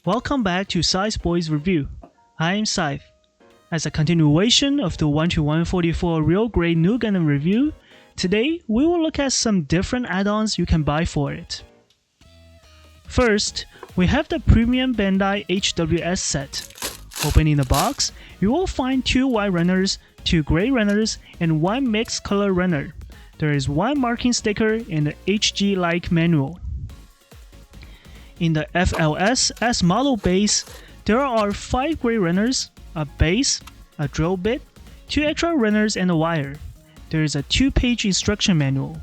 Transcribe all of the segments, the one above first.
Welcome back to Scythe Boys Review. I am Scythe. As a continuation of the 1-144 Real Grade Nu Gundam review, today we will look at some different add-ons you can buy for it. First, we have the premium Bandai H.W.S set. Opening the box, you will find 2 white runners, 2 gray runners, and 1 mixed color runner. There is 1 marking sticker in the HG-like manual. In the FLS-S model base, there are 5 gray runners, a base, a drill bit, 2 extra runners and a wire. There is a 2-page instruction manual.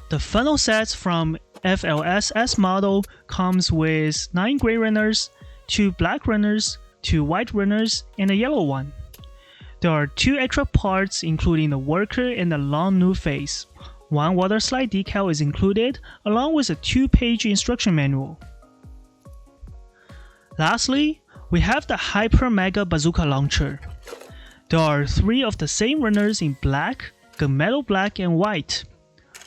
The funnel sets from FLS-S model comes with 9 gray runners, 2 black runners, 2 white runners, and a yellow one. There are 2 extra parts including the worker and the long Nu face. 1 water slide decal is included, along with a 2-page instruction manual. Lastly, we have the Mega Bazooka Launcher. There are 3 of the same runners in black, gunmetal black, and white.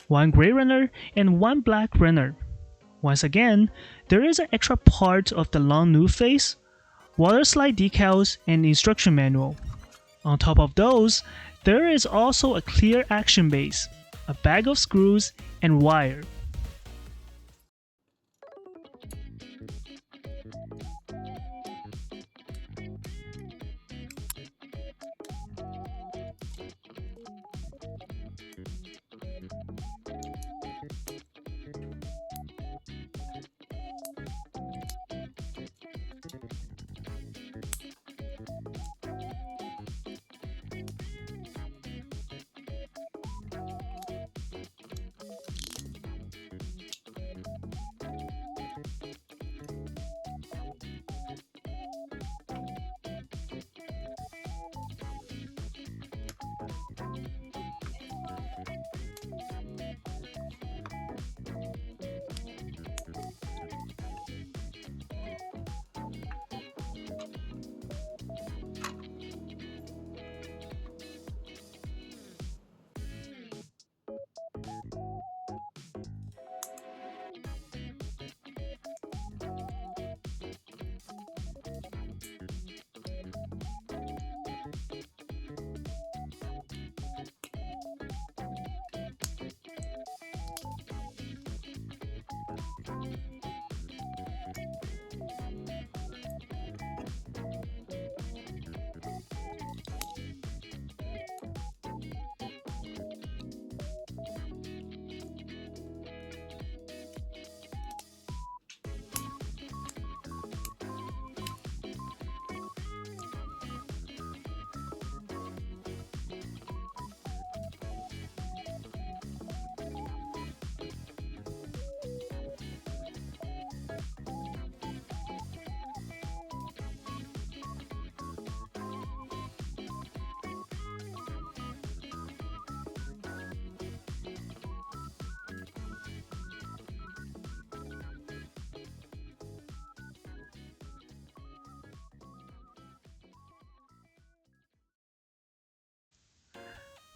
1 gray runner and 1 black runner. Once again, there is an extra part of the long Nu face, water slide decals, and instruction manual. On top of those, there is also a clear action base, a bag of screws, and wire.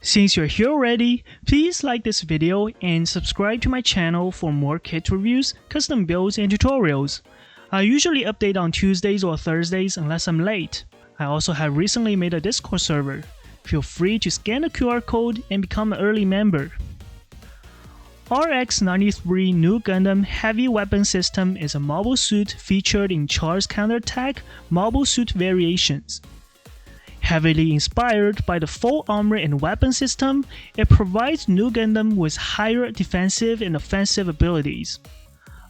Since you're here already, please like this video and subscribe to my channel for more kit reviews, custom builds, and tutorials. I usually update on Tuesdays or Thursdays unless I'm late. I also have recently made a Discord server. Feel free to scan the QR code and become an early member. RX-93 Nu Gundam Heavy Weapon System is a mobile suit featured in Char's Counterattack mobile suit variations. Heavily inspired by the full armor and weapon system, it provides Nu Gundam with higher defensive and offensive abilities.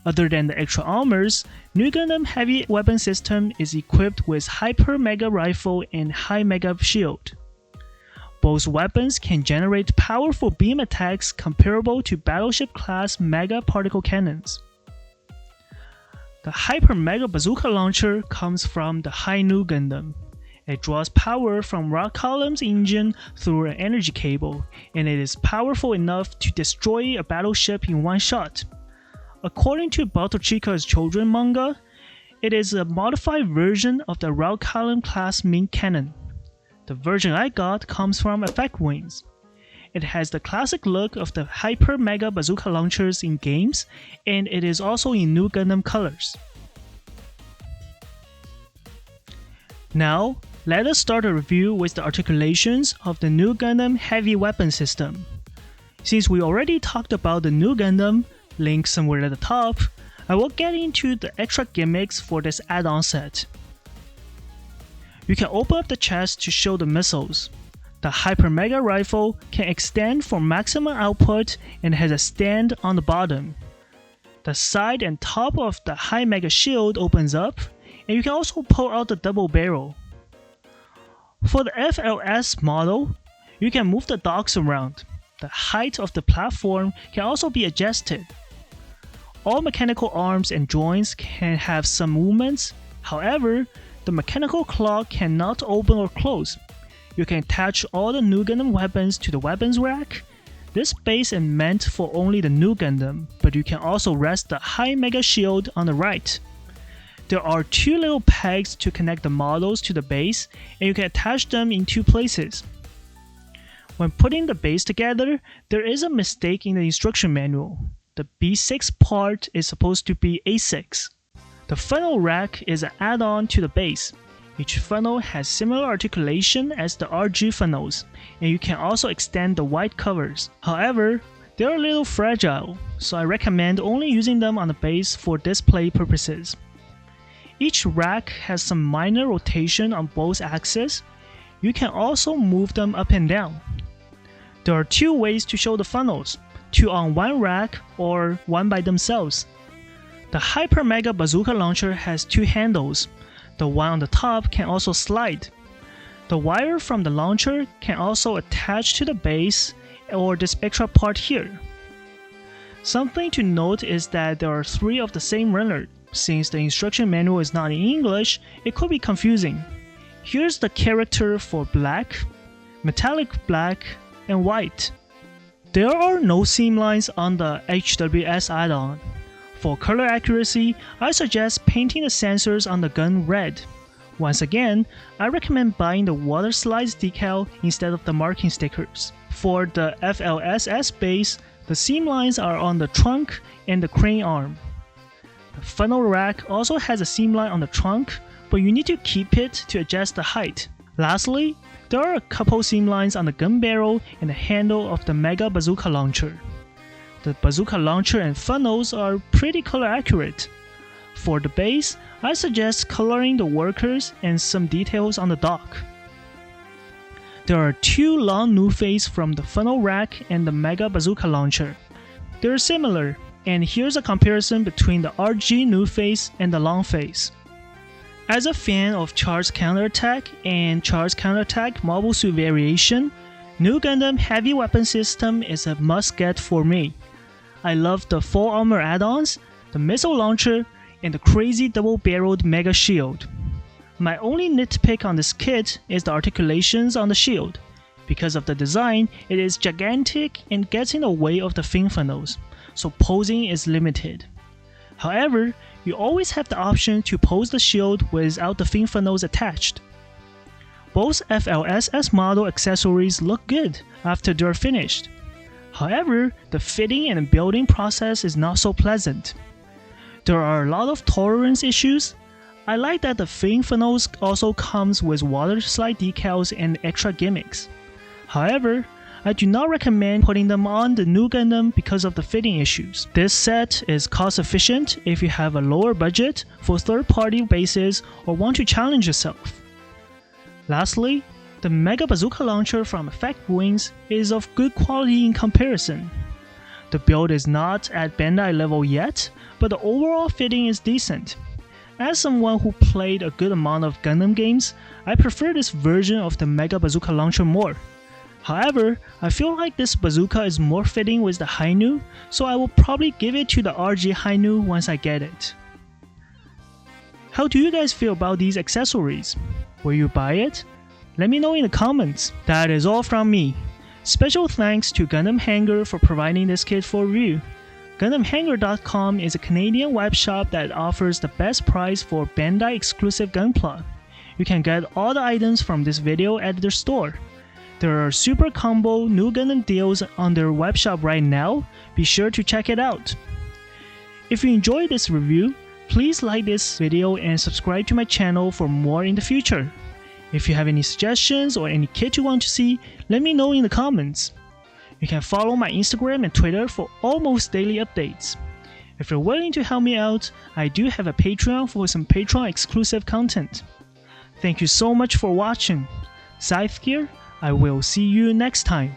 Other than the extra armors, Nu Gundam Heavy Weapon System is equipped with Hyper Mega Rifle and High Mega Shield. Both weapons can generate powerful beam attacks comparable to battleship-class Mega Particle Cannons. The Hyper Mega Bazooka Launcher comes from the High Nu Gundam. It draws power from Rock Column's engine through an energy cable, and it is powerful enough to destroy a battleship in one shot. According to Baltochika's children manga, it is a modified version of the Rock Column class main cannon. The version I got comes from Effect Wings. It has the classic look of the Hyper Mega Bazooka Launchers in games, and it is also in Nu Gundam colors. Now, let us start a review with the articulations of the Nu Gundam Heavy Weapon System. Since we already talked about the Nu Gundam, linked somewhere at the top, I will get into the extra gimmicks for this add-on set. You can open up the chest to show the missiles. The Hyper Mega Rifle can extend for maximum output and has a stand on the bottom. The side and top of the High Mega Shield opens up, and you can also pull out the double barrel. For the FLS model, you can move the docks around. The height of the platform can also be adjusted. All mechanical arms and joints can have some movements, however, the mechanical claw cannot open or close. You can attach all the Nu Gundam weapons to the weapons rack. This base is meant for only the Nu Gundam, but you can also rest the High Mega Shield on the right. There are two little pegs to connect the models to the base, and you can attach them in two places. When putting the base together, there is a mistake in the instruction manual. The B6 part is supposed to be A6. The funnel rack is an add-on to the base. Each funnel has similar articulation as the RG funnels, and you can also extend the white covers. However, they are a little fragile, so I recommend only using them on the base for display purposes. Each rack has some minor rotation on both axes. You can also move them up and down. There are two ways to show the funnels, two on one rack or one by themselves. The Hyper Mega Bazooka Launcher has two handles. The one on the top can also slide. The wire from the launcher can also attach to the base or this extra part here. Something to note is that there are three of the same runner. Since the instruction manual is not in English, it could be confusing. Here's the character for black, metallic black, and white. There are no seam lines on the H.W.S add-on. For color accuracy, I suggest painting the sensors on the gun red. Once again, I recommend buying the water slides decal instead of the marking stickers. For the FLS-S base, the seam lines are on the trunk and the crane arm. The funnel rack also has a seam line on the trunk, but you need to keep it to adjust the height. Lastly, there are a couple seam lines on the gun barrel and the handle of the Mega Bazooka Launcher. The bazooka launcher and funnels are pretty color accurate. For the base, I suggest coloring the workers and some details on the dock. There are two long Nu face from the funnel rack and the Mega Bazooka Launcher. They're similar, and here's a comparison between the RG Nu face and the long face. As a fan of Charged Counterattack and Charged Counterattack Mobile Suit Variation, Nu Gundam Heavy Weapon System is a must-get for me. I love the full armor add-ons, the missile launcher, and the crazy double-barreled Mega Shield. My only nitpick on this kit is the articulations on the shield. Because of the design, it is gigantic and gets in the way of the fin funnels, so posing is limited. However, you always have the option to pose the shield without the fin funnels attached. Both FLS-S model accessories look good after they're finished. However, the fitting and building process is not so pleasant. There are a lot of tolerance issues. I like that the fin funnels also comes with water slide decals and extra gimmicks. However, I do not recommend putting them on the Nu Gundam because of the fitting issues. This set is cost efficient if you have a lower budget for third-party bases or want to challenge yourself. Lastly, the Mega Bazooka Launcher from Effect Wings is of good quality in comparison. The build is not at Bandai level yet, but the overall fitting is decent. As someone who played a good amount of Gundam games, I prefer this version of the Mega Bazooka Launcher more. However, I feel like this bazooka is more fitting with the High Nu, so I will probably give it to the RG High Nu once I get it. How do you guys feel about these accessories? Will you buy it? Let me know in the comments. That is all from me. Special thanks to GundamHangar for providing this kit for review. GundamHangar.com is a Canadian web shop that offers the best price for Bandai-exclusive Gunpla. You can get all the items from this video at their store. There are super combo Nu Gundam deals on their webshop right now. Be sure to check it out. If you enjoyed this review, please like this video and subscribe to my channel for more in the future. If you have any suggestions or any kit you want to see, let me know in the comments. You can follow my Instagram and Twitter for almost daily updates. If you're willing to help me out, I do have a Patreon for some Patreon exclusive content. Thank you so much for watching. Scythe here, I will see you next time.